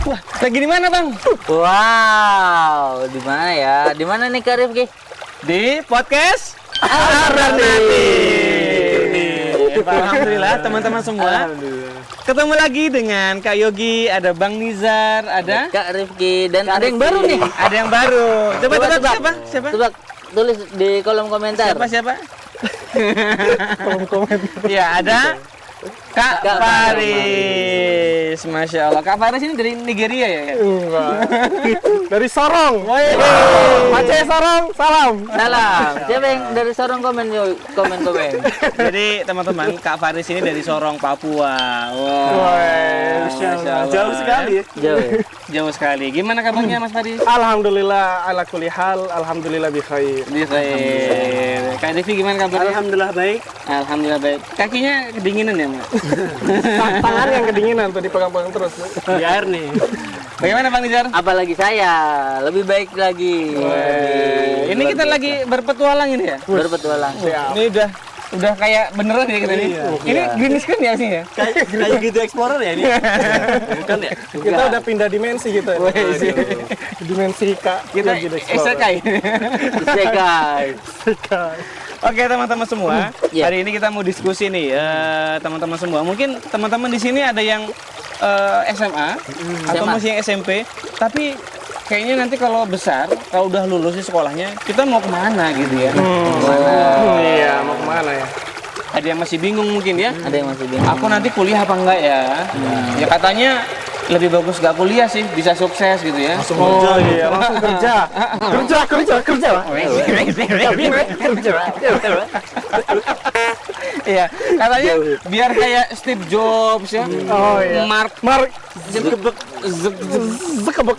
Wah, lagi di mana, Bang? Wow, di mana ya? Di mana nih Kak Rifki? Di podcast Alternatif. Alhamdulillah teman-teman semua. Ketemu lagi dengan Kak Yogi, ada Bang Nizar, ada Kak Rifki dan Kak ada yang Rifki. baru nih. Ada yang baru. Coba tebak siapa? Siapa? Coba tulis di kolom komentar. Siapa? Kolom komentar. Ya, ada Kak Faris. Masya Allah. Kak Faris ini dari Nigeria ya? Enggak. Dari Sorong. Woi. Aceh Sorong, salam. Salam. Siapa yang dari Sorong komen. Jadi teman-teman, Kak Faris ini dari Sorong, Papua. Woi, Masya Allah. jauh sekali. Jauh ya? Jauh sekali. Gimana kabarnya Mas Faris? Alhamdulillah ala kulli hal, alhamdulillah bi khair. Di khair. Kak Devi gimana kabarnya? Alhamdulillah baik. Alhamdulillah baik. Kakinya kedinginan ya, Mak? Tangan yang kedinginan tuh dipegang-pegang terus. Di air nih. Bagaimana Bang Nizar? Apalagi saya, lebih baik lagi. Ini kita lagi berpetualang ini ya? berpetualang. Ini udah kayak beneran ya kita nih. Ini green screen ya sih ya? Kayak gitu Explorer ya ini. Bukan ya? Kita udah pindah dimensi gitu ya. Dimensi Kak. Kita isekai. Isekai. Oke teman-teman semua, Iya. hari ini kita mau diskusi nih teman-teman semua. Mungkin teman-teman di sini ada yang SMA atau SMA. masih yang SMP, tapi kayaknya nanti kalau besar, kalau udah lulus di sekolahnya, kita mau kemana gitu ya? Iya, mau kemana ya? Ada yang masih bingung mungkin ya. Ada yang masih bingung. Aku nanti kuliah apa enggak ya? Ya katanya lebih bagus gak kuliah sih, bisa sukses gitu ya. Oh iya, langsung kerja. Kerja lah. Iya, katanya biar kayak Steve Jobs ya. Oh iya. Mark Zuckerberg. Zuckerberg.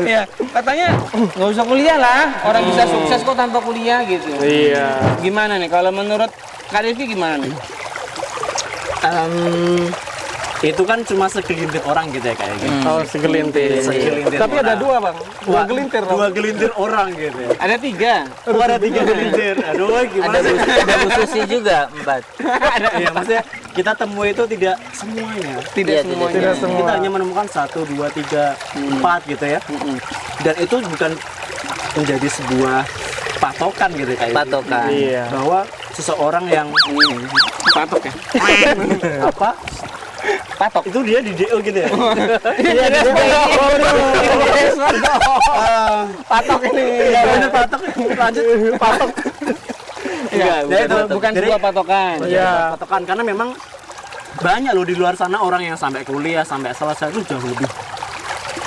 Iya, katanya nggak usah kuliah lah, orang bisa sukses kok tanpa kuliah gitu. Iya. Gimana nih kalau menurut Kak Devi gimana nih? Itu kan cuma segelintir orang gitu ya kayak gitu. Oh, segelintir. Segelintir Tapi ada orang. dua, Bang. Dua gelintir. Dua gelintir orang gitu ya. Ada 3. Oh, ada 3 gelintir. Aduh, gimana sih? Ada Bu Susi juga 4. Iya, maksudnya kita temui itu tidak semuanya. Tidak Iya, semuanya. Tidak semua. Kita hanya menemukan 1, 2, 3, 4 gitu ya. Dan itu bukan menjadi sebuah patokan gitu kayak gitu. Patokan. Iya. Bahwa seseorang yang Patok ya? apa? Patok. Itu dia di DO gitu ya. Iya, patok ini. Iya, bener patok. Lanjut patok. Iya, Ya, itu bukan Jadi- sebuah patokan. Iya. Patokan karena memang banyak loh di luar sana orang yang sampai kuliah sampai selesai itu jauh lebih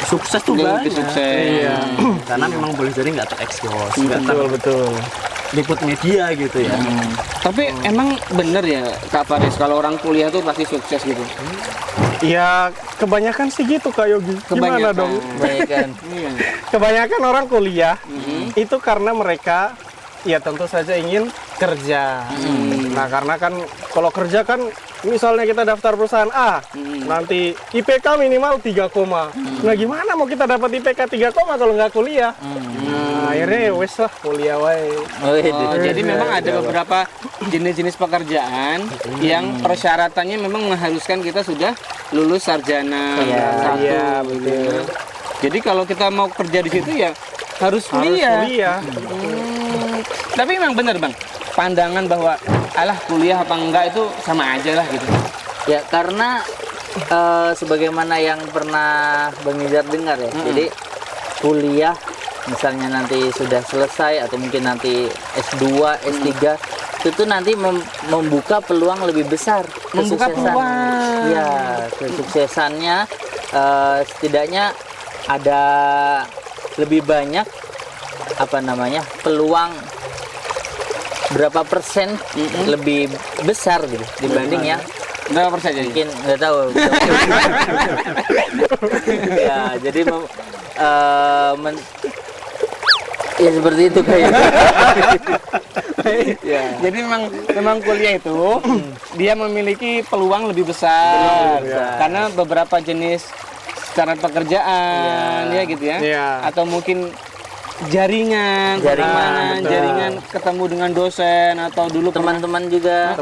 sukses tuh Jauh banyak. lebih sukses. Iya. Karena memang boleh jadi nggak terekspos, nggak Betul. liput media gitu ya. Tapi emang bener ya Kak Faris kalau orang kuliah tuh pasti sukses gitu. Ya, kebanyakan sih gitu Kak Yogi. Gimana Kebanyakan. dong? Kebanyakan. Iya. Kebanyakan orang kuliah itu karena mereka ya tentu saja ingin kerja. Nah, karena kan kalau kerja kan misalnya kita daftar perusahaan A, nanti IPK minimal 3, nah gimana mau kita dapat IPK 3, kalau nggak kuliah? Nah, akhirnya ya wes lah kuliah wae. Oh, jadi memang ada beberapa jenis-jenis pekerjaan yang persyaratannya memang mengharuskan kita sudah lulus sarjana satu. Iya, betul. Jadi kalau kita mau kerja di situ ya harus Harus kuliah. kuliah. Tapi memang benar Bang, pandangan bahwa alah kuliah apa enggak itu sama aja lah gitu. Ya karena sebagaimana yang pernah Bang Nizar dengar ya. Jadi kuliah misalnya nanti sudah selesai atau mungkin nanti S2, S3 itu tuh nanti membuka peluang lebih besar. Membuka kesuksesan. peluang. Ya, kesuksesannya setidaknya ada lebih banyak peluang berapa persen lebih besar gitu dibanding yang Berapa persen jadi? mungkin nggak tahu. Ya jadi ya seperti itu kayaknya. Ya. Jadi memang kuliah itu dia memiliki peluang lebih besar, karena beberapa jenis cara pekerjaan ya gitu ya. Iya. Atau mungkin jaringan, pertemanan, jaringan ketemu dengan dosen atau dulu Teman-teman juga.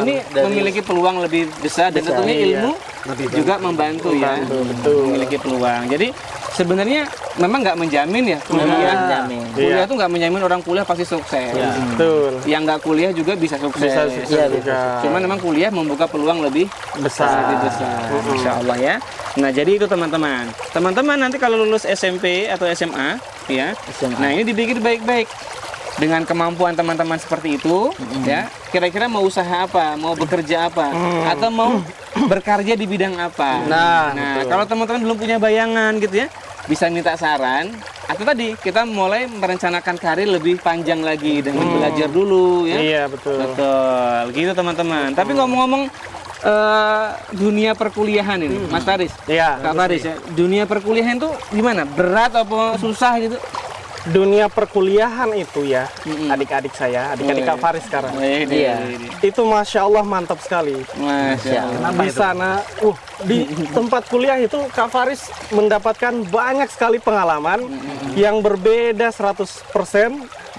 ini memiliki peluang lebih besar dan tentunya ilmu juga membantu ya. Betul. Memiliki peluang. Jadi sebenarnya memang nggak menjamin ya menjamin. kuliah tuh nggak menjamin orang kuliah pasti sukses. Betul. Yang nggak kuliah juga bisa sukses. Bisa sukses Iya, juga. Cuman memang kuliah membuka peluang lebih Besar. Insya Allah ya. Nah jadi itu teman-teman. Teman-teman nanti kalau lulus SMP atau SMA ya. SMA. Nah ini dipikir baik-baik. Dengan kemampuan teman-teman seperti itu ya. Kira-kira mau usaha apa, mau bekerja apa, atau mau berkarya di bidang apa. Nah, Kalau teman-teman belum punya bayangan gitu ya, bisa minta saran. Atau tadi kita mulai merencanakan karir lebih panjang lagi dengan belajar dulu ya. Iya, betul. Betul, gitu teman-teman. Tapi ngomong-ngomong dunia perkuliahan ini, Mas Faris, Iya. Kak Faris ya, dunia perkuliahan itu gimana? Berat apa susah gitu? Dunia perkuliahan itu ya, adik-adik saya, adik-adik Kak Faris sekarang. Iya. Itu Masya Allah mantap sekali. Masya Allah. Di sana, di tempat kuliah itu Kak Faris mendapatkan banyak sekali pengalaman yang berbeda 100%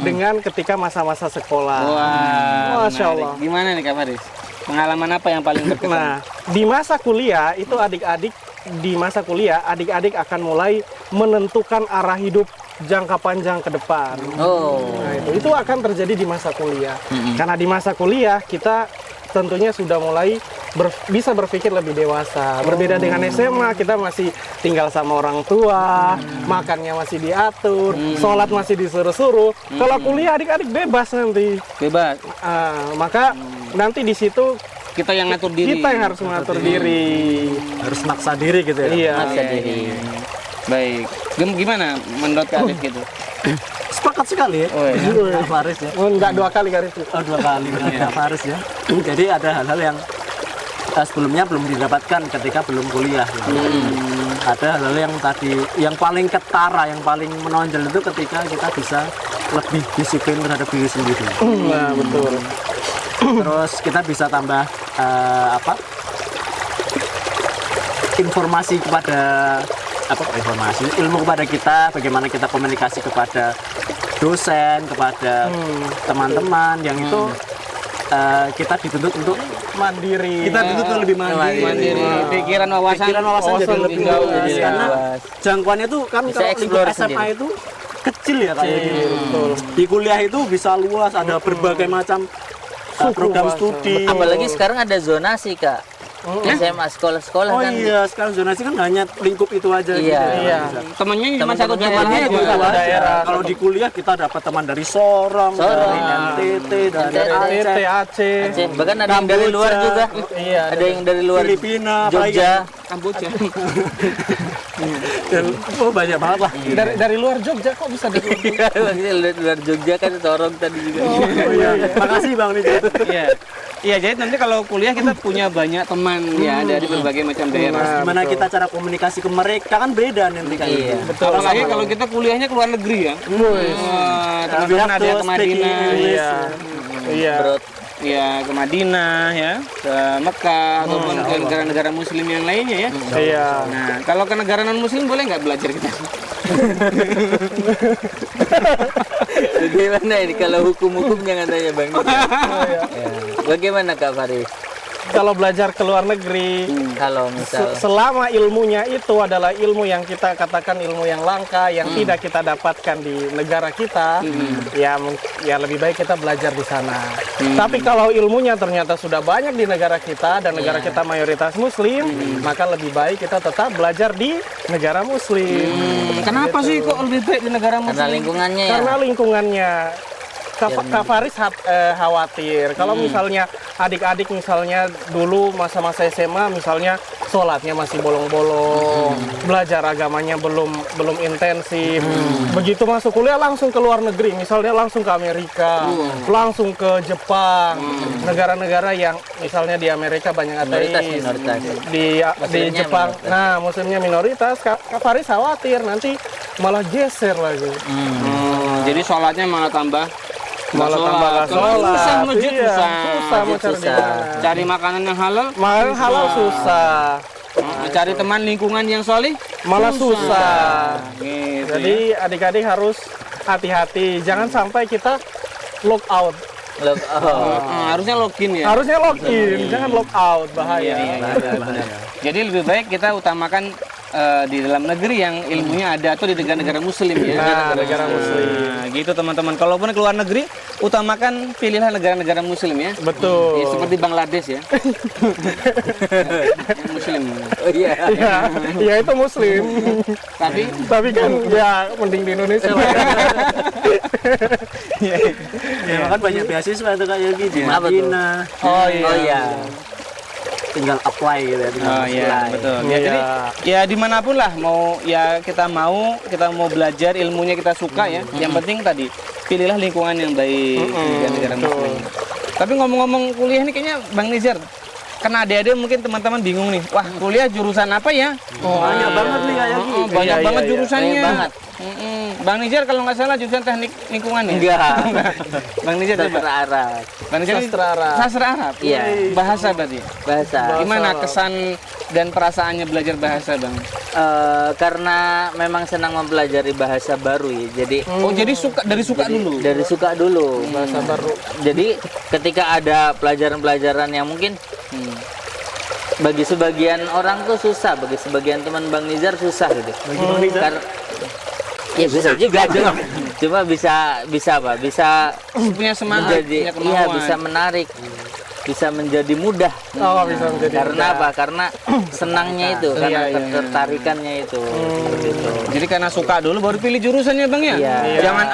dengan ketika masa-masa sekolah. Wah, Masya menarik. Allah. Gimana nih Kak Faris? Pengalaman apa yang paling berkesan? Nah, di masa kuliah itu adik-adik akan mulai menentukan arah hidup jangka panjang ke depan. Nah, itu akan terjadi di masa kuliah. Karena di masa kuliah kita tentunya sudah mulai bisa berpikir lebih dewasa. Berbeda dengan SMA, kita masih tinggal sama orang tua, makannya masih diatur, sholat masih disuruh-suruh. Kalau kuliah adik-adik bebas nanti. Bebas. Maka nanti di situ Kita yang ngatur diri. kita yang harus mengatur diri. Harus maksa diri gitu ya. Iya. Maksa diri. Baik. Gimana menurut Kak Arif gitu? Sepakat sekali ya. Oh, iya. Kak Faris ya. Enggak 2 kali garis. Oh, 2 kali dengan Kak Faris ya. Jadi ada hal-hal yang sebelumnya belum didapatkan ketika belum kuliah. Gitu. Ada hal-hal yang tadi yang paling ketara, yang paling menonjol itu ketika kita bisa lebih disiplin terhadap diri sendiri. Nah, betul. Terus kita bisa tambah informasi kepada ilmu kepada kita, bagaimana kita komunikasi kepada dosen, kepada teman-teman yang itu kita dituntut untuk Mandiri. kita dituntut untuk lebih mandiri. Pikiran wawasan jadi lebih jauh. luas karena jangkauannya tuh kan Bisa kalau lingkup explore SMA sendiri. itu kecil ya kayak gini. Di kuliah itu bisa luas, ada berbagai macam program studi. Apalagi sekarang ada zonasi, Kak. SMA sekolah-sekolah Oh kan. iya, sekarang zonasi kan hanya lingkup itu aja gitu Iya. ya. Temennya cuma satu Teman-temannya daerah Itu aja. aja. daerah. Kalau di kuliah kita dapat teman dari Sorong, dari NTT, dari NTT, Aceh, Aceh. Aceh. Bahkan ada yang dari luar juga. Iya. Ada yang dari luar Filipina, Jogja. Kamboja. Oh banyak banget lah. Dari luar Jogja kok bisa dari Dari luar Jogja kan Sorong tadi juga. Oh iya, iya. Makasih Bang Nija. Iya. Iya, jadi nanti kalau kuliah kita punya banyak teman ya dari berbagai macam daerah. Gimana kita cara komunikasi ke mereka kan beda nanti kan. Iya. Betul. Apalagi kalau kita kuliahnya ke luar negeri ya. Wah, teman-teman ada yang ke Madinah. Iya. Iya. Bro, Ya, ke Madinah ya, ke Mekah ataupun ke negara-negara muslim yang lainnya ya. Iya. Nah, kalau ke negara non muslim boleh nggak belajar kita? bagaimana ini kalau hukum-hukum jangan tanya Bang Nija. Ya. Bagaimana Kak Faris? Kalau belajar ke luar negeri, Kalau misal selama ilmunya itu adalah ilmu yang kita katakan ilmu yang langka, yang tidak kita dapatkan di negara kita, ya lebih baik kita belajar di sana. Tapi kalau ilmunya ternyata sudah banyak di negara kita dan negara kita mayoritas muslim, maka lebih baik kita tetap belajar di negara muslim. Kenapa sih kok lebih baik di negara karena muslim? lingkungannya ya. Karena lingkungannya. Kak Faris khawatir kalau misalnya adik-adik misalnya dulu masa-masa SMA misalnya sholatnya masih bolong-bolong, belajar agamanya belum intensif, begitu masuk kuliah langsung ke luar negeri, misalnya langsung ke Amerika, langsung ke Jepang, negara-negara yang misalnya di Amerika banyak ateis, Minoritas. di Muslimnya Jepang, minoritas. nah muslimnya minoritas. Kak Faris khawatir nanti malah geser lagi. Jadi sholatnya malah tambah Malah tambah nggak sholat. Susah masjid, Iya, susah. susah mau cari di mana. Cari makanan yang halal, Malah halal susah. cari teman lingkungan yang solih, Malah susah. gitu. Jadi adik-adik harus hati-hati, jangan sampai kita lock out. Harusnya login ya. Harusnya login, jangan lock out, bahaya. Jadi lebih baik kita utamakan di dalam negeri yang ilmunya ada atau di negara-negara muslim ya. Nah, negara muslim. Nah, gitu teman-teman. Kalaupun ke luar negeri, utamakan pilihlah negara-negara muslim ya. Betul. Ya, seperti Bangladesh ya. Yang muslim. Oh iya. Iya itu muslim. Tapi kan ya mending di Indonesia lah. Ya, kan banyak beasiswa itu kayak gitu di Apa tuh? Madinah. Oh iya. Oh iya. Tinggal apply gitu ya. Tinggal Oh iya, apply. betul. Ya, Iya. jadi ya dimanapun lah mau ya kita mau belajar ilmunya kita suka ya. Yang penting tadi pilihlah lingkungan yang baik di negara muslim. Tapi ngomong-ngomong kuliah ini kayaknya Bang Nizar, karena adik-adik mungkin teman-teman bingung nih. Wah, kuliah jurusan apa ya? Banyak banget nih kayak gitu. Banyak Iya, banget iya, jurusannya. banyak banget. Bang Nizar kalau nggak salah jurusan teknik lingkungan ya? Enggak. Bang Nizar coba. Sastra Arab. Bang Nizar Sastra Arab. Sastra Arab. Iya. Bahasa berarti. Bahasa. Gimana kesan dan perasaannya belajar bahasa, Bang? Karena memang senang mempelajari bahasa baru ya. Jadi Oh, jadi dari suka dulu. dari suka dulu. Bahasa baru. Jadi ketika ada pelajaran-pelajaran yang mungkin bagi sebagian orang tuh susah, bagi sebagian teman Bang Nizar susah gitu. Bagi Bang Nizar? Ya bisa juga cuma bisa apa? Bisa Punya semangat, menjadi, punya kemauan. iya bisa menarik, bisa menjadi mudah. Oh, bisa menjadi Karena mudah. apa? Karena senangnya itu, karena Iya, iya. ketertarikannya itu. Gitu. Jadi karena suka dulu baru pilih jurusannya, Bang ya? Iya. Jangan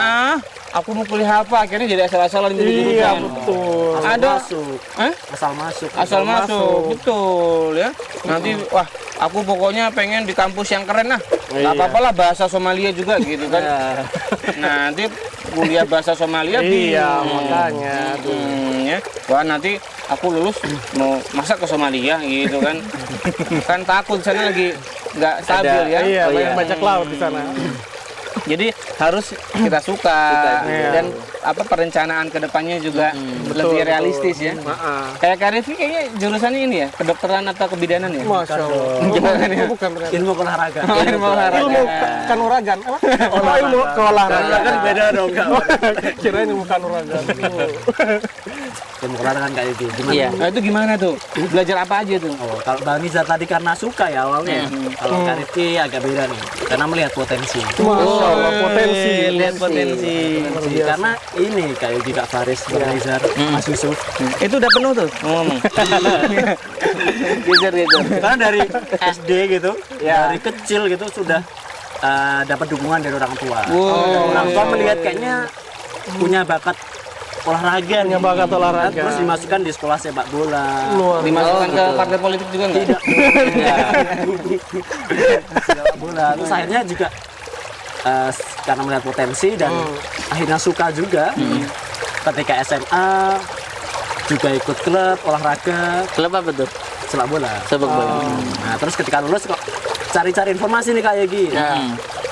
aku mau kuliah apa, akhirnya jadi asal-asalan milih jurusan. Iya, betul. Ada Masuk. Hah? Asal masuk. Asal masuk, betul ya. Nanti wah, aku pokoknya pengen di kampus yang keren lah. Nggak Iya. apa-apa lah bahasa Somalia juga gitu kan. Nanti kuliah bahasa Somalia Iya, bingung. makanya. Ya. Wah, nanti aku lulus mau masak ke Somalia gitu kan. Kan takut di sana lagi nggak stabil ya. Iya, Oh, banyak iya. bajak laut di sana. Jadi harus kita suka Iya. dan perencanaan kedepannya juga lebih betul. realistis ya. Heeh. Kayak Kak Rifki kayaknya jurusannya ini ya, kedokteran atau kebidanan ya? Masya Allah. Bukan ternyata. Ilmu olahraga. Ilmu olahraga. Ilmu kanuragan. Apa? Oh, ilmu keolahragaan. Kan beda dong. Kirain ilmu kanuragan. Ilmu olahraga kayak gitu. Gimana? Iya. Nah itu gimana tuh? Belajar apa aja tuh? Oh, kalau Bang Nizar tadi karena suka ya awalnya. Kalau Kak Rifki agak beda nih. Karena melihat potensi. Masya Allah, potensi. Lihat potensi. Karena ini kayak di Kak Faris, Bang Nizar, Mas Yusuf. Itu udah penuh tuh ngomong. Geser gitu. Karena dari SD gitu, dari kecil gitu sudah dapat dukungan dari orang tua. Orang tua melihat kayaknya punya bakat olahraga, Punya bakat olahraga. terus dimasukkan di sekolah sepak bola. Luar Dimasukkan ke partai politik juga nggak? Sepak bola. Terus akhirnya juga karena melihat potensi dan akhirnya suka juga. Ketika SMA juga ikut klub olahraga Klub apa tuh? sepak bola. Sepak bola. Nah, terus ketika lulus kok cari-cari informasi nih kayak gini.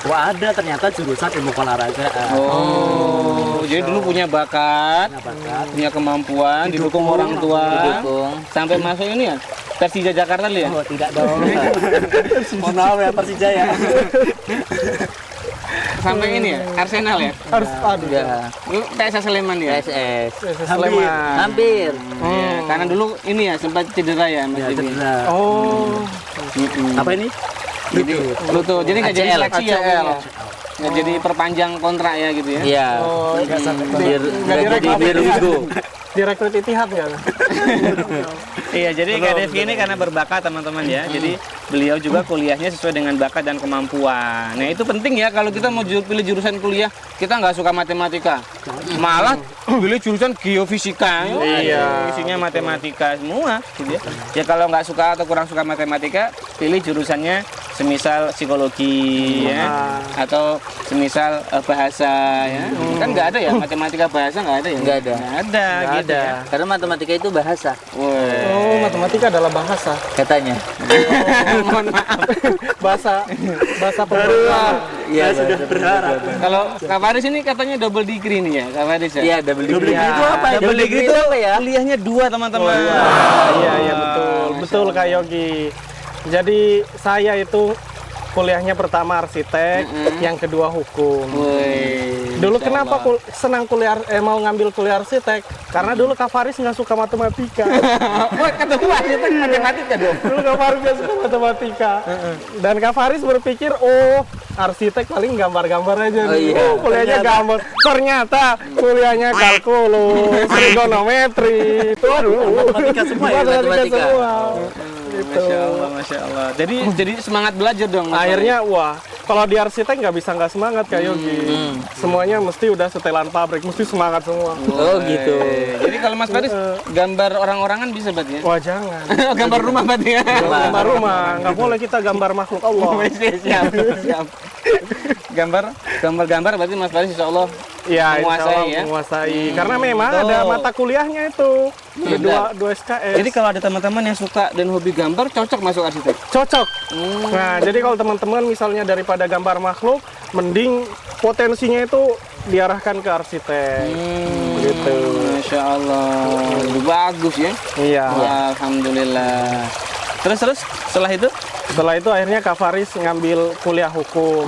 Wah, ada ternyata jurusan ilmu olahragaan. Oh, jadi dulu punya bakat, punya kemampuan, didukung orang tua, Didukung. sampai masuk ini ya Persija Jakarta dulu ya. Oh, tidak dong. Mohon maaf ya Persija ya. Sampai ini ya Arsenal ya. harus aduh. Enggak. Lu PSS Sleman ya. PSS. Sleman. Hampir. Iya, karena dulu ini ya sempat cedera ya Mas Ya, Didi. cedera. Oh, Apa ini? Jadi lutut. Jadi nggak jadi ACL. seleksi ya. pokoknya. Nggak jadi perpanjang kontrak ya gitu ya. Iya. oh, Enggak sampai Biar Nggak nggak jadi direkrut. biar wigo. direkrut Itihad nggak? Iya, jadi Kak Devi ini karena berbakat teman-teman ya. Jadi beliau juga kuliahnya sesuai dengan bakat dan kemampuan. Nah itu penting ya kalau kita mau pilih jurusan kuliah, kita nggak suka matematika, malah pilih jurusan geofisika. Iya. Isinya matematika semua. Gitu ya. Ya kalau nggak suka atau kurang suka matematika, pilih jurusannya semisal psikologi ya, atau semisal bahasa ya. Kan nggak ada ya matematika bahasa nggak ada ya? Nggak ada. Nggak ada. Nggak gitu ada. ya. Karena matematika itu bahasa Wah. Oh, matematika adalah bahasa. katanya. Mohon maaf. Bahasa pemrograman. Iya, sudah berharap. Kalau Kak Faris ini katanya double degree nih ya, Kak Faris ya? Iya, double degree. itu apa ya? Double degree itu apa ya? kuliahnya 2 teman-teman. Iya, iya betul. Betul Kak Yogi. Jadi saya itu kuliahnya pertama arsitek, yang kedua hukum. Woi, Dulu Masya kenapa Allah. senang mau ngambil kuliah arsitek? Karena dulu Kak Faris nggak suka matematika. Wah, ketemu arsitek matematika dong. Dulu Kak Faris nggak suka matematika. Dan Kak Faris berpikir, oh arsitek paling gambar-gambar aja. Oh, iya. Kuliahnya gambar. Ternyata kuliahnya kalkulus, trigonometri. Matematika semua ya? Matematika. semua. Gitu. Masya Allah. Jadi semangat belajar dong. Mas Akhirnya, wah, kalau di arsitek nggak bisa nggak semangat kayak Yogi. Semuanya mesti udah setelan pabrik, mesti semangat semua. Oh gitu. Jadi kalau Mas Faris gambar orang-orangan bisa berarti ya? Wah jangan. Gambar rumah berarti ya? Gambar rumah, nggak boleh kita gambar makhluk Allah. Siap, siap. Gambar berarti Mas Faris insya Allah Iya, insya menguasai Allah ya? menguasai. Karena memang ada mata kuliahnya itu, ada dua SKS. Jadi kalau ada teman-teman yang suka dan hobi gambar, cocok masuk arsitek? Cocok. Nah, jadi kalau teman-teman misalnya daripada gambar makhluk, mending potensinya itu diarahkan ke arsitek. Gitu. Masya Allah, bagus ya? Iya. Wah, Alhamdulillah. Terus setelah itu? Setelah itu akhirnya Kak Faris ngambil kuliah hukum.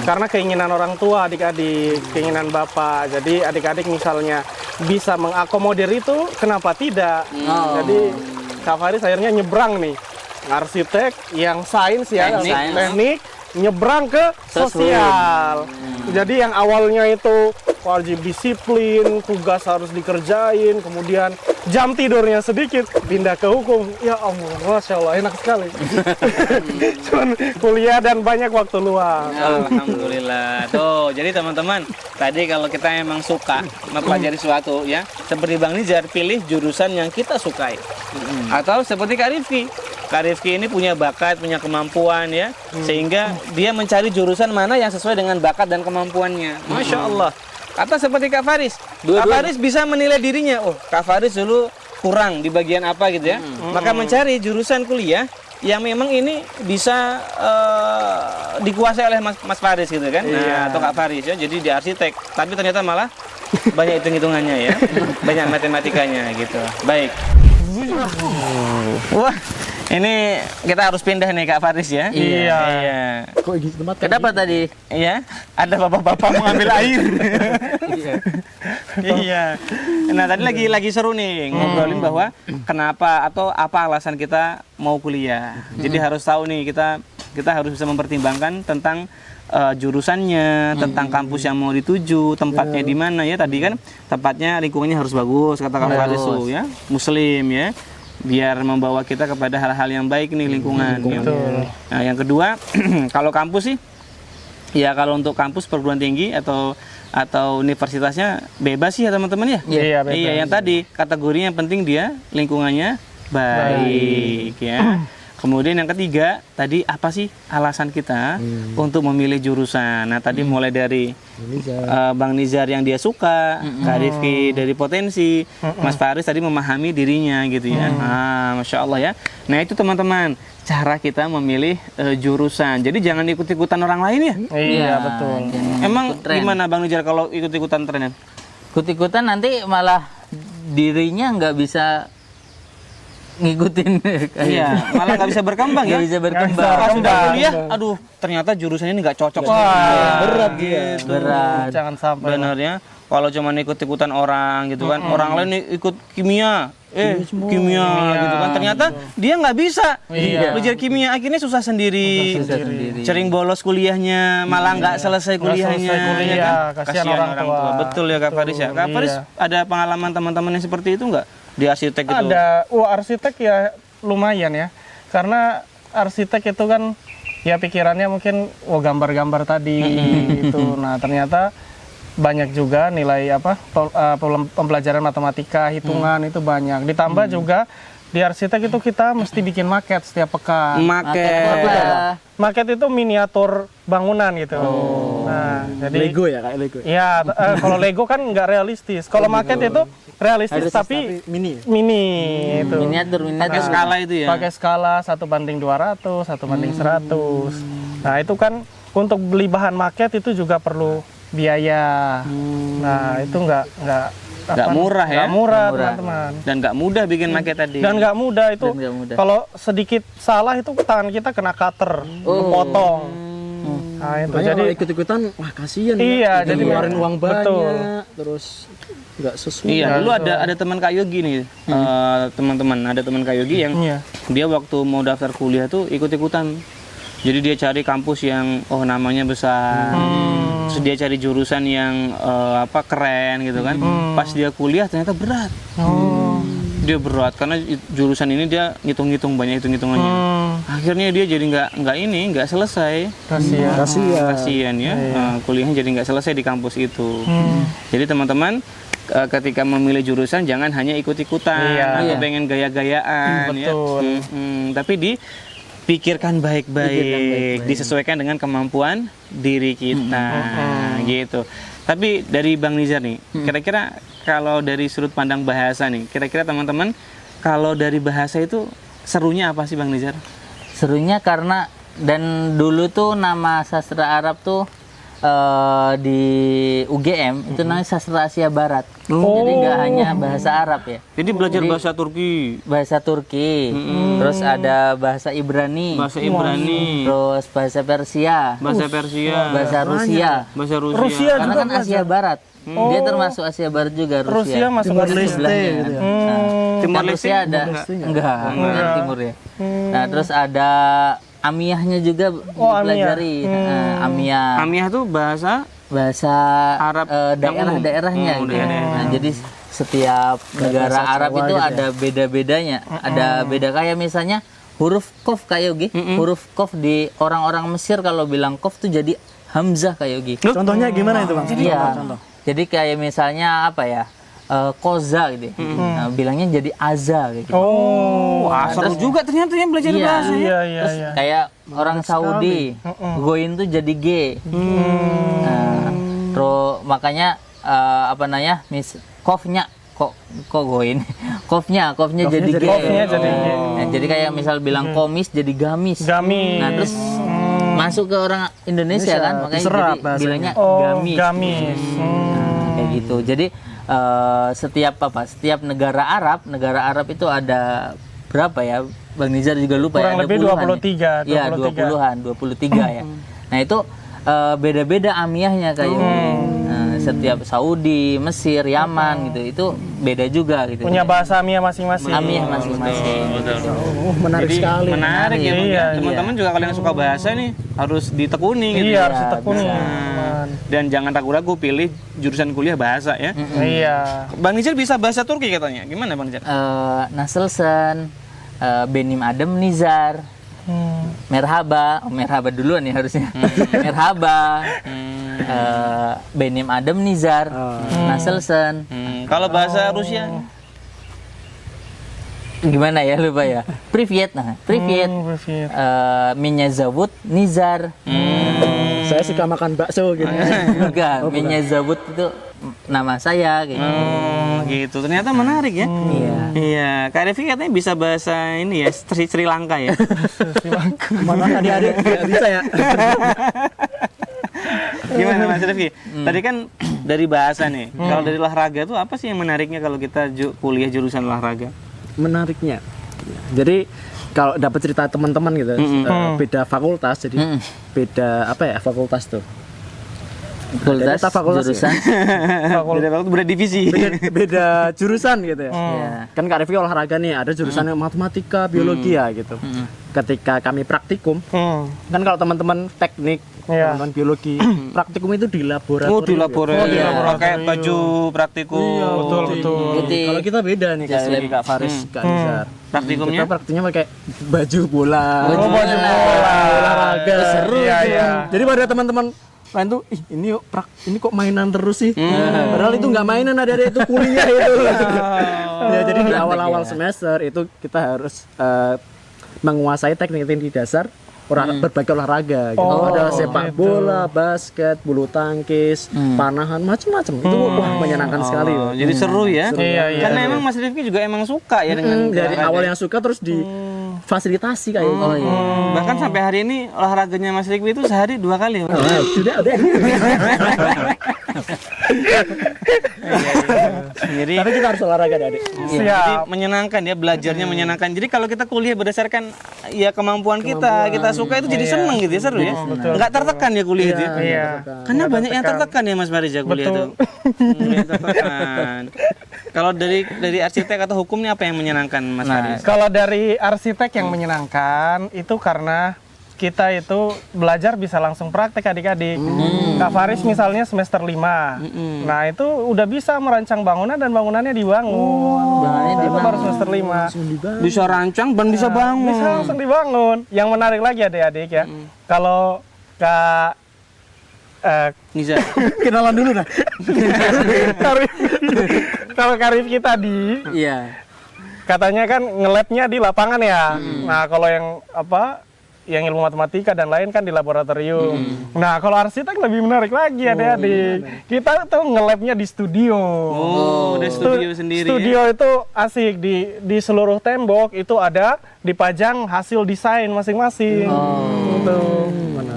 Karena keinginan orang tua, adik-adik, keinginan bapak. Jadi adik-adik misalnya bisa mengakomodir itu, kenapa tidak? Jadi Kak Faris akhirnya nyebrang nih. Arsitek yang sains ya, teknik nyebrang ke sosial. Jadi yang awalnya itu wajib disiplin, tugas harus dikerjain, kemudian jam tidurnya sedikit, pindah ke hukum. Ya Allah, Masya Allah, enak sekali. Cuman kuliah dan banyak waktu luang. Alhamdulillah. Tuh, jadi teman-teman, tadi kalau kita emang suka mempelajari sesuatu ya, seperti Bang Nizar, pilih jurusan yang kita sukai. Atau seperti Kak Rifki. Kak Rifki ini punya bakat, punya kemampuan ya, sehingga dia mencari jurusan mana yang sesuai dengan bakat dan kemampuannya. Masya Allah. Atau seperti Kak Faris. Kak Faris bisa menilai dirinya, oh Kak Faris dulu kurang di bagian apa gitu ya. Maka mencari jurusan kuliah yang memang ini bisa dikuasai oleh Mas Faris gitu kan. Nah, atau Kak Faris ya. Jadi di arsitek, tapi ternyata malah banyak hitung-hitungannya ya. Banyak matematikanya gitu. Baik. Wah, ini kita harus pindah nih Kak Faris ya. Iya. Kok gitu tempat? Kenapa tadi? Iya, ada bapak-bapak mau ambil air. Iya. Nah, tadi lagi seru nih ngobrolin bahwa kenapa atau apa alasan kita mau kuliah. Jadi harus tahu nih kita harus bisa mempertimbangkan tentang jurusannya, tentang kampus yang mau dituju, tempatnya di mana ya. Tadi kan tempatnya lingkungannya harus bagus kata Kak Faris tuh ya. Muslim ya. Biar membawa kita kepada hal-hal yang baik nih lingkungan. Nah, yang kedua, kalau kampus sih, ya kalau untuk kampus perguruan tinggi atau universitasnya bebas sih ya teman-teman ya. Iya, bebas. Iya, yang tadi kategorinya yang penting dia lingkungannya baik ya. Kemudian yang ketiga, tadi apa sih alasan kita untuk memilih jurusan? Nah, tadi mulai dari Bang Nizar yang dia suka, Kak Rifki dari potensi, Mas Faris tadi memahami dirinya gitu ya. Masya Allah ya. Nah, itu teman-teman, cara kita memilih jurusan. Jadi jangan ikut-ikutan orang lain ya. Iya, betul. Emang tren. gimana Bang Nizar kalau ikut-ikutan tren? Ikut-ikutan nanti malah dirinya nggak bisa ngikutin. Iya, malah nggak bisa berkembang ya. Nggak bisa berkembang. Pas sudah kuliah, aduh ternyata jurusan ini nggak cocok. berat gitu. Berat. Jangan sampai. Benar ya. Kalau cuma ikut-ikutan orang gitu kan, orang lain ikut kimia, kimia gitu kan, ternyata dia nggak bisa belajar kimia, akhirnya susah sendiri, sering bolos kuliahnya, malah nggak selesai kuliahnya, ya kan? Kasihan orang tua. Betul ya Kak Faris ya. Kak Faris ada pengalaman teman-teman yang seperti itu nggak di arsitek itu? Ada, arsitek ya lumayan ya, karena arsitek itu kan ya pikirannya mungkin gambar-gambar tadi gitu. Nah ternyata banyak juga nilai pembelajaran matematika, hitungan itu banyak. Ditambah juga di arsitek itu kita mesti bikin maket setiap pekan. Maket itu miniatur bangunan gitu. Nah, jadi Lego ya, kayak Lego. Iya, kalau Lego kan nggak realistis. Kalau maket itu realistis tapi mini. itu. Miniatur. Pakai skala itu ya. Pakai skala 1:200, 1:100. Nah, itu kan untuk beli bahan maket itu juga perlu biaya. Nah, itu nggak Nggak murah ya. Nggak murah, Murah. teman-teman. Dan nggak mudah bikin make tadi. Dan nggak mudah itu. Dan nggak mudah. Kalau sedikit salah itu tangan kita kena cutter, kepotong. Nah, itu Makanya jadi kalau ikut-ikutan, wah kasihan Iya, ya. jadi ngeluarin uang banyak, betul. terus nggak sesuai. Iya, dulu ada teman Kak Yogi nih, teman-teman. Ada teman Kak Yogi yang iya. dia waktu mau daftar kuliah tuh ikut-ikutan. Jadi dia cari kampus yang namanya besar. Terus dia cari jurusan yang keren gitu kan. Pas dia kuliah ternyata berat. Dia berat karena jurusan ini dia ngitung-ngitung banyak hitung-hitungannya. Akhirnya dia jadi nggak selesai. Kasihan ya. Kuliahnya jadi nggak selesai di kampus itu. Jadi teman-teman ketika memilih jurusan jangan hanya ikut-ikutan atau pengen gaya-gayaan ya. Tapi dipikirkan baik-baik, disesuaikan dengan kemampuan diri kita gitu. Tapi dari Bang Nizar nih, kira-kira kalau dari sudut pandang bahasa nih, kira-kira teman-teman kalau dari bahasa itu serunya apa sih Bang Nizar? Serunya karena dan dulu tuh nama sastra Arab tuh di UGM itu namanya sastra Asia Barat. Jadi nggak hanya bahasa Arab ya. Jadi belajar bahasa Turki, terus ada bahasa Ibrani, terus bahasa Persia, bahasa Rusia. Rusia Karena juga kan Asia Barat. Dia termasuk Asia Barat juga Rusia Rusia. masuk Timur ke Leste gitu ya. Timur Kan Leste Rusia ada enggak timur ya. Nah, terus ada Amiyahnya juga dipelajari. Amiyah. Amiyah tuh bahasa Arab daerah-daerahnya gitu. Nah, jadi setiap negara Arab itu ada beda-bedanya. Ada beda kayak misalnya huruf Qaf kayak Yogi. Huruf Qaf di orang-orang Mesir kalau bilang Qaf tuh jadi hamzah kayak Yogi. Contohnya gimana itu Bang? Iya. Jadi kayak misalnya apa ya? Koza gitu. Nah, bilangnya jadi aza gitu. seru juga ternyata yang belajar bahasa. Iya. Kayak orang Saudi, goin tuh jadi G. Nah, terus makanya kofnya kok goin. kofnya jadi G. Nah, jadi kayak misal bilang komis jadi gamis. Nah, terus masuk ke orang Indonesia kan, makanya diserap jadi bilangnya gamis. Kayak gitu. Jadi setiap negara Arab itu ada berapa ya? Bang Nizar juga lupa kurang ya, ada lebih puluhan 23. Ya, 23 ya. Nah, itu beda-beda amiyahnya kayak setiap Saudi, Mesir, Yaman gitu. Itu beda juga gitu. Punya bahasa Amiyah masing-masing. Amiyah masing-masing. Menarik Jadi, sekali. Menarik ya, Bang. Iya, Teman-teman juga kalau yang suka bahasa nih harus ditekuni gitu. Iya, harus ditekuni. Dan jangan ragu-ragu pilih jurusan kuliah bahasa ya. Iya. Bang Nizar bisa bahasa Turki katanya. Gimana Bang Nizar? Nasılsın, benim adım Nizar, merhaba duluan ya harusnya. Merhaba, benim adım Nizar, nasılsın. Kalau bahasa Rusia? Gimana ya, lupa ya. Привет, привет. Меня зовут Nizar. Saya suka makan bakso gitu. Enggak, Меня зовут itu nama saya gitu. Gitu. Ternyata menarik ya. Iya. Kak Revi katanya bisa bahasa ini ya, Sri Lanka ya. Mana adik-adik nggak bisa ya? Gimana Mas Revi? Tadi kan dari bahasa nih. Kalau dari olahraga tuh apa sih yang menariknya kalau kita kuliah jurusan olahraga? Menariknya. Jadi kalau dapat cerita teman-teman gitu, beda fakultas, jadi beda fakultas tuh. Fakultas jurusan. Beda divisi. Beda jurusan gitu ya. Iya. Kan Kak Revi olahraga nih, ada jurusan matematika, biologi ya gitu. Ketika kami praktikum, kan kalau teman-teman teknik, teman-teman biologi, praktikum itu di laboratorium. Di laboratorium. Pakai baju praktikum. Betul. Kalau kita beda nih Kak Faris, Kak Nizar. Praktikumnya? Kita praktiknya pakai baju bola. Olahraga. Seru. Iya. Jadi pada teman-teman lain tuh, ini kok mainan terus sih? Padahal itu nggak mainan, ada itu kuliah itu. Ya, jadi di awal-awal semester itu kita harus menguasai teknik-teknik dasar berbagai olahraga gitu. Ada sepak bola, basket, bulu tangkis, panahan, macam-macam. Itu menyenangkan sekali. Jadi seru ya. Iya. Karena emang Mas Rifki juga emang suka ya dengan dari awal yang suka terus difasilitasi kayak gitu. Bahkan sampai hari ini olahraganya Mas Rifki itu sehari 2 kali. Udah. Jadi Tapi kita harus olahraga, Adik. jadi menyenangkan ya, belajarnya menyenangkan. Jadi kalau kita kuliah berdasarkan ya kemampuan kita suka itu jadi seneng gitu ya, seru ya. Nggak tertekan ya kuliah itu. Iya. Karena banyak yang tertekan ya Mas Faris ya kuliah itu. Tertekan. Kalau dari arsitek atau hukum ini apa yang menyenangkan Mas Faris? Kalau dari arsitek yang menyenangkan itu karena kita itu belajar bisa langsung praktek adik-adik. Kak Faris misalnya semester 5. Nah, itu udah bisa merancang bangunan dan bangunannya dibangun. Itu baru semester 5. Bisa rancang dan bisa bangun. Bisa langsung dibangun. Yang menarik lagi adik-adik ya. Kalau Kak Niza. Kenalan dulu dah. kalau Karif kita di Iya. katanya kan nge-labnya di lapangan ya. Nah, kalau yang ilmu matematika dan lain kan di laboratorium. Nah, kalau arsitek lebih menarik lagi adik-adik. Kita tuh nge-labnya di studio. Oh, udah studio sendiri. Studio itu asik, di seluruh tembok itu ada dipajang hasil desain masing-masing. Gitu.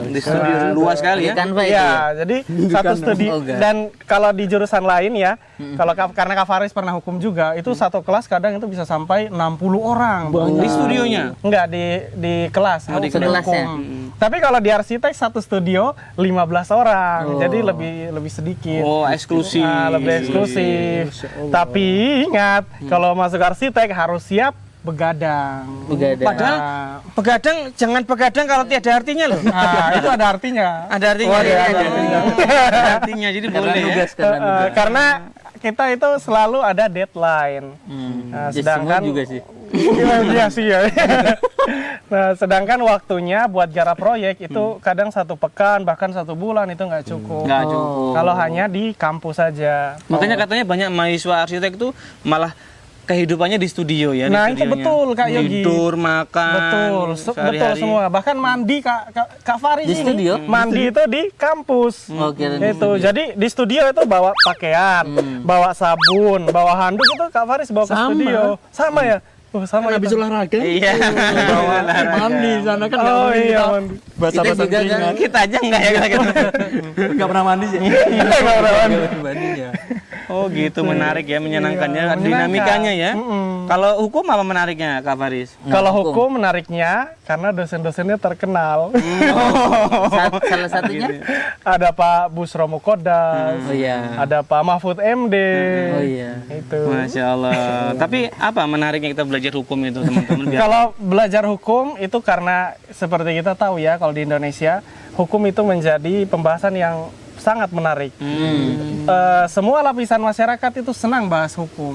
Di studio luas sekali ya. Canva itu. Iya, jadi satu studi enggak. dan kalau di jurusan lain ya, karena Kak Faris pernah hukum juga, itu satu kelas kadang itu bisa sampai 60 orang. Di studionya. Enggak di kelas, di studi kelasnya. hukum. Tapi kalau di arsitek satu studio 15 orang. Jadi lebih sedikit. Oh, eksklusif. Nah, lebih eksklusif. Tapi ingat, kalau masuk arsitek harus siap begadang. Padahal begadang, jangan begadang kalau tiada artinya loh. Nah, itu ada artinya. Ada artinya. Oh, iya, ada Ada artinya. Jadi Karena boleh ya. nugas, karena nugas. Karena kita itu selalu ada deadline. Nah, Ya, sedangkan semua juga sih. Iya sih ya. Nah, sedangkan waktunya buat garap proyek itu kadang 1 pekan bahkan 1 bulan itu nggak cukup. Nggak cukup. Kalau hanya di kampus saja. Makanya katanya banyak mahasiswa arsitek itu malah kehidupannya di studio ya. Nah, di itu studionya. betul Kak Yogi. Tidur, makan. Betul, betul sehari-hari. semua. Bahkan mandi Kak Faris Di ini. studio? Mandi itu di kampus. Oke. Itu. Jadi di studio itu bawa pakaian, bawa sabun, bawa handuk itu Kak Faris bawa ke studio. Sama ya? Oh, sama Habis itu. olahraga. Iya. Mandi di sana kan Oh iya, mandi. Basah-basah Kita juga keringat. kan. Kita aja enggak ya kita. Nggak pernah mandi sih. Nggak pernah mandi. Mandinya. Oh gitu, menarik ya, menyenangkannya, Iya, dinamikanya ya. Mm-mm. Kalau hukum apa menariknya Kak Faris? Kalau hukum menariknya karena dosen-dosennya terkenal. Salah satunya? Ada Pak Busromo Kodas, Oh iya. ada Pak Mahfud MD. Oh iya. Itu. Masya Allah. Tapi apa menariknya kita belajar hukum itu teman-teman? Biar Kalau belajar hukum itu karena seperti kita tahu ya, kalau di Indonesia hukum itu menjadi pembahasan yang sangat menarik. Semua lapisan masyarakat itu senang bahas hukum.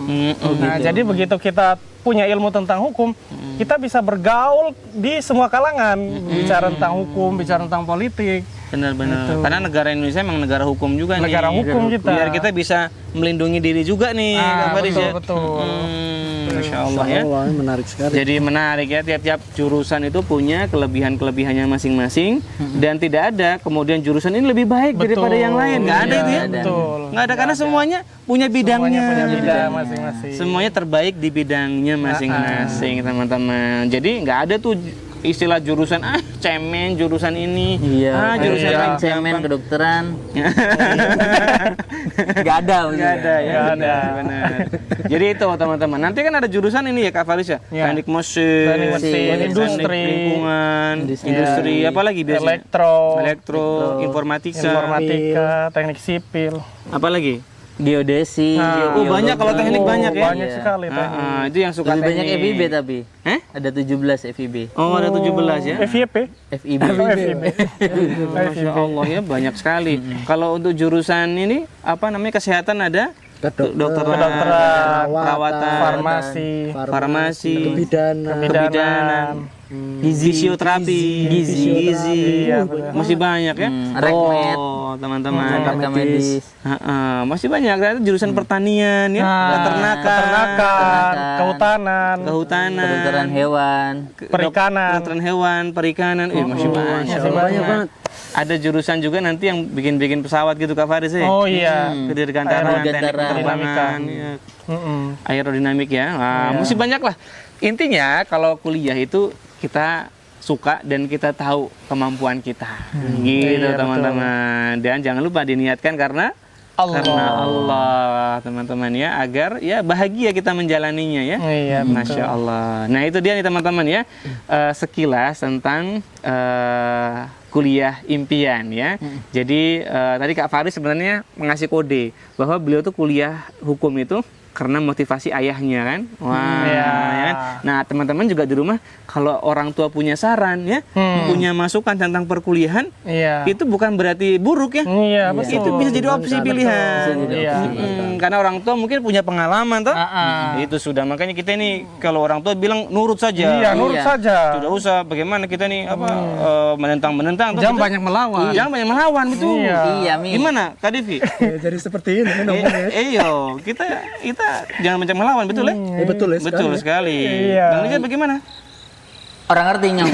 Nah, jadi begitu kita punya ilmu tentang hukum, kita bisa bergaul di semua kalangan, bicara tentang hukum, bicara tentang politik. benar-benar. Karena negara Indonesia memang negara hukum juga nih. Negara hukum kita. Biar kita bisa melindungi diri juga nih, Kak Faris ya. betul. Masya Allah ya. Allah, menarik sekali. Jadi menarik ya, tiap-tiap jurusan itu punya kelebihan-kelebihannya masing-masing dan tidak ada kemudian jurusan ini lebih baik daripada yang lain, nggak ada itu ya. Betul. Nggak ada karena semuanya punya bidangnya. Semuanya punya bidang masing-masing. Semuanya terbaik di bidangnya masing-masing teman-teman. Jadi nggak ada tuh istilah jurusan cemen jurusan ini, Iya. jurusan lain cemen gampang. kedokteran. Nggak ada. Nggak ada ya, benar. Jadi itu teman-teman. Nanti kan ada jurusan ini ya Kak Faris ya, Ya. teknik mesin, Teknik mesin, teknik industri, lingkungan, industri, apa lagi biasanya? Elektro, informatika, teknik sipil. apa lagi? Geodesi. Oh banyak kalau teknik banyak ya. Banyak sekali teknik. Itu yang suka Lebih banyak teknik. FIB tapi. Ada 17 FIB. Oh ada 17 ya. FYP. FIB. Masya Allah ya banyak sekali. Kalau untuk jurusan ini apa namanya kesehatan ada kedokteran, perawatan, farmasi, kebidanan, fisioterapi, gizi, Iya, benar. masih banyak ya. Rekmed. Oh teman-teman. Rekam medis. Masih banyak. Ternyata jurusan pertanian ya, Peternakan, kehutanan, Kedokteran hewan. perikanan. kedokteran hewan, perikanan. Masih banyak. Banyak banget. Ada jurusan juga nanti yang bikin-bikin pesawat gitu Kak Faris ya. Oh iya. Kedirgantaran, teknik Aerodinamika. penerbangan, ya. Mm-mm. Aerodinamik ya. Masih banyak lah. Intinya kalau kuliah itu kita suka dan kita tahu kemampuan kita. Gitu Iya, teman-teman. Dan jangan lupa diniatkan karena Karena Allah, teman-teman ya, agar ya bahagia kita menjalaninya ya. Iya, Masya Allah. Nah itu dia nih teman-teman ya, sekilas tentang kuliah impian ya. Jadi tadi Kak Faris sebenarnya mengasih kode bahwa beliau tuh kuliah hukum itu karena motivasi ayahnya kan. Wah, ya kan? Nah teman-teman juga di rumah kalau orang tua punya saran ya, punya masukan tentang perkuliahan, itu bukan berarti buruk ya. Iya, betul. Itu bisa jadi opsi pilihan. Iya. Karena orang tua mungkin punya pengalaman toh. Itu sudah, makanya kita ini kalau orang tua bilang nurut saja. Iya, nurut saja. Tidak usah bagaimana kita nih menentang-menentang. Jangan banyak melawan. Jangan banyak melawan betul. Iya, Mi. Gimana Kak Devi? Jadi seperti ini ngomongnya. Iyo, kita jangan banyak melawan betul ya? Betul ya. Betul sekali. Iya. Bang Rizal bagaimana? Orang ngerti nyong.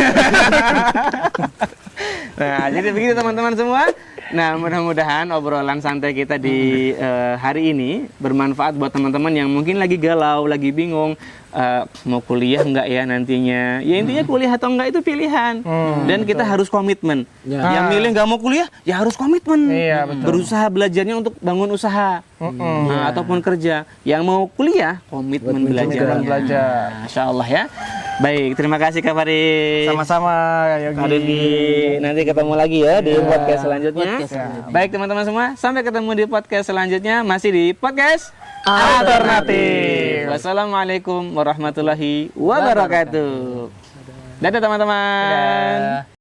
Nah, jadi begitu teman-teman semua. Nah, mudah-mudahan obrolan santai kita di hari ini bermanfaat buat teman-teman yang mungkin lagi galau, lagi bingung mau kuliah enggak ya nantinya. Ya intinya kuliah atau enggak itu pilihan. Dan kita harus komitmen. Yang milih nggak mau kuliah, ya harus komitmen. Iya, betul. Berusaha belajarnya untuk bangun usaha. Ataupun kerja. Yang mau kuliah, komitmen belajar. Masya Allah ya. Baik, terima kasih Kak Faris. Sama-sama Yogi. Kak Devi. Nanti ketemu lagi ya di podcast selanjutnya. Baik teman-teman semua, sampai ketemu di podcast selanjutnya, masih di podcast Alternatif. Wassalamualaikum warahmatullahi wabarakatuh. Dadah teman-teman.